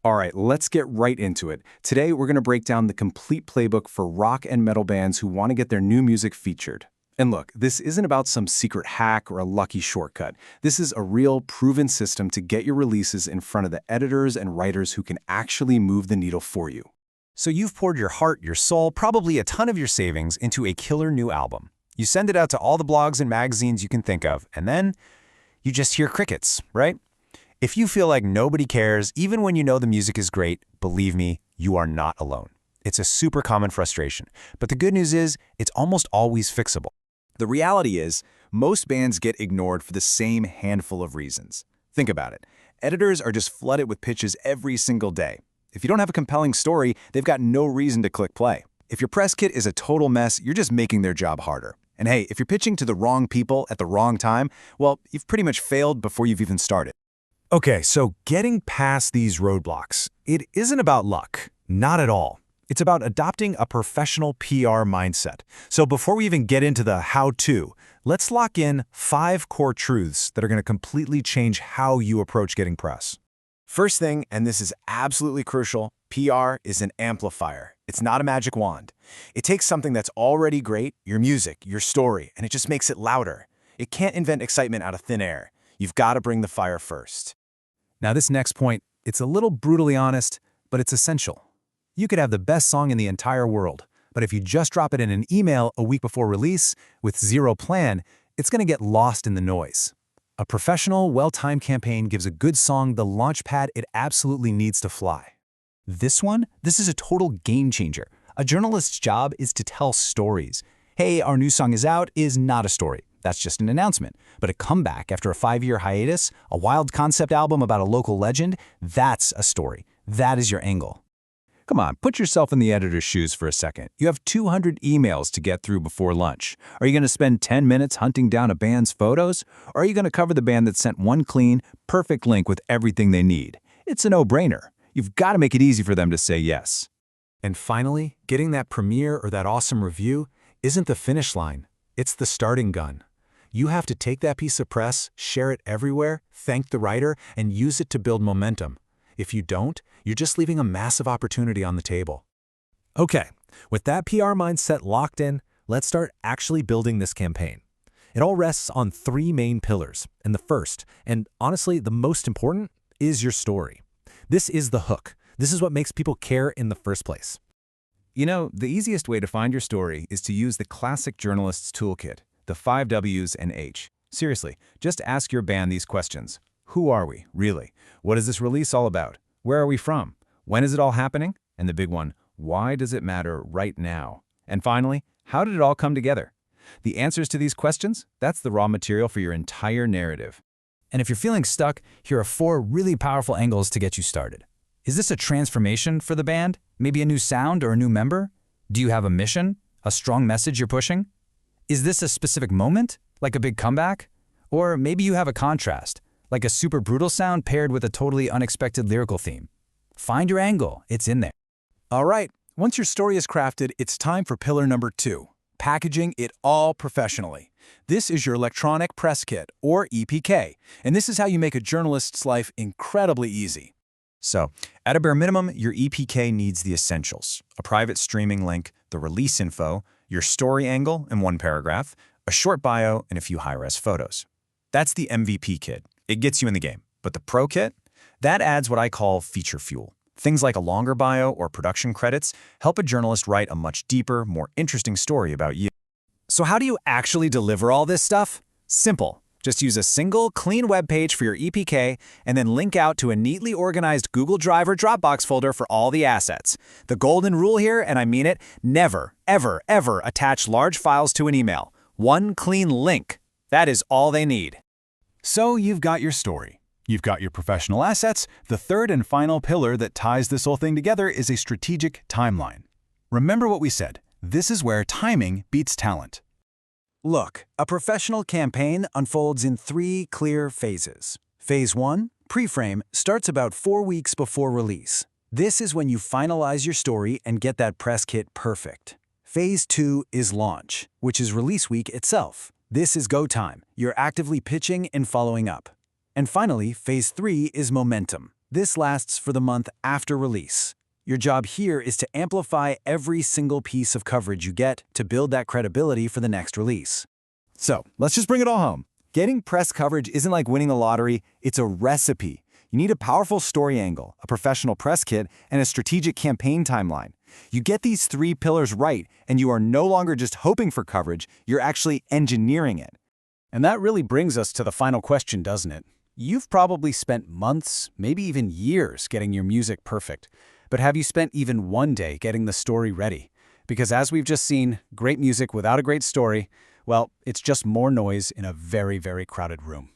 All right, let's get right into it. Today, we're going to break down the complete playbook for rock and metal bands who want to get their new music featured. And look, this isn't about some secret hack or a lucky shortcut. This is a real, proven system to get your releases in front of the editors and writers who can actually move the needle for you. So you've poured your heart, your soul, probably a ton of your savings into a killer new album. You send it out to all the blogs and magazines you can think of, and then you just hear crickets, right? If you feel like nobody cares, even when you know the music is great, believe me, you are not alone. It's a super common frustration. But the good news is, it's almost always fixable. The reality is, most bands get ignored for the same handful of reasons. Think about it. Editors are just flooded with pitches every single day. If you don't have a compelling story, they've got no reason to click play. If your press kit is a total mess, you're just making their job harder. And hey, if you're pitching to the wrong people at the wrong time, well, you've pretty much failed before you've even started. Okay, so getting past these roadblocks, it isn't about luck. Not at all. It's about adopting a professional PR mindset. So before we even get into the how-to, let's lock in 5 core truths that are going to completely change how you approach getting press. First thing, and this is absolutely crucial, PR is an amplifier. It's not a magic wand. It takes something that's already great, your music, your story, and it just makes it louder. It can't invent excitement out of thin air. You've got to bring the fire first. Now this next point, it's a little brutally honest, but it's essential. You could have the best song in the entire world, but if you just drop it in an email a week before release with zero plan, it's going to get lost in the noise. A professional, well-timed campaign gives a good song the launch pad it absolutely needs to fly. This is a total game changer. A journalist's job is to tell stories. Hey, our new song is out is not a story. That's just an announcement. But a comeback after a 5-year hiatus, a wild concept album about a local legend, that's a story. That is your angle. Come on, put yourself in the editor's shoes for a second. You have 200 emails to get through before lunch. Are you going to spend 10 minutes hunting down a band's photos? Or are you going to cover the band that sent one clean, perfect link with everything they need? It's a no-brainer. You've got to make it easy for them to say yes. And finally, getting that premiere or that awesome review isn't the finish line. It's the starting gun. You have to take that piece of press, share it everywhere, thank the writer, and use it to build momentum. If you don't, you're just leaving a massive opportunity on the table. Okay, with that PR mindset locked in, let's start actually building this campaign. It all rests on 3 main pillars, and the first, and honestly the most important, is your story. This is the hook. This is what makes people care in the first place. You know, the easiest way to find your story is to use the classic journalist's toolkit, the 5 W's and H. Seriously, just ask your band these questions. Who are we, really? What is this release all about? Where are we from? When is it all happening? And the big one, why does it matter right now? And finally, how did it all come together? The answers to these questions, that's the raw material for your entire narrative. And if you're feeling stuck, here are 4 really powerful angles to get you started. Is this a transformation for the band? Maybe a new sound or a new member? Do you have a mission? A strong message you're pushing? Is this a specific moment, like a big comeback? Or maybe you have a contrast, like a super brutal sound paired with a totally unexpected lyrical theme. Find your angle, it's in there. All right, once your story is crafted, it's time for pillar number 2, packaging it all professionally. This is your electronic press kit, or EPK, and this is how you make a journalist's life incredibly easy. So, at a bare minimum, your EPK needs the essentials: a private streaming link, the release info, your story angle in 1 paragraph, a short bio, and a few high-res photos. That's the MVP kit. It gets you in the game. But the Pro kit? That adds what I call feature fuel. Things like a longer bio or production credits help a journalist write a much deeper, more interesting story about you. So how do you actually deliver all this stuff? Simple. Just use a single, clean web page for your EPK and then link out to a neatly organized Google Drive or Dropbox folder for all the assets. The golden rule here, and I mean it, never, ever, ever attach large files to an email. 1 clean link. That is all they need. So you've got your story. You've got your professional assets. The third and final pillar that ties this whole thing together is a strategic timeline. Remember what we said. This is where timing beats talent. Look, a professional campaign unfolds in 3 clear phases. Phase 1, pre-frame, starts about 4 weeks before release. This is when you finalize your story and get that press kit perfect. Phase 2 is launch, which is release week itself. This is go time. You're actively pitching and following up. And finally, phase 3 is momentum. This lasts for the month after release. Your job here is to amplify every single piece of coverage you get to build that credibility for the next release. So, let's just bring it all home. Getting press coverage isn't like winning the lottery, it's a recipe. You need a powerful story angle, a professional press kit, and a strategic campaign timeline. You get these 3 pillars right, and you are no longer just hoping for coverage, you're actually engineering it. And that really brings us to the final question, doesn't it? You've probably spent months, maybe even years, getting your music perfect. But have you spent even one day getting the story ready? Because as we've just seen, great music without a great story, well, it's just more noise in a very, very crowded room.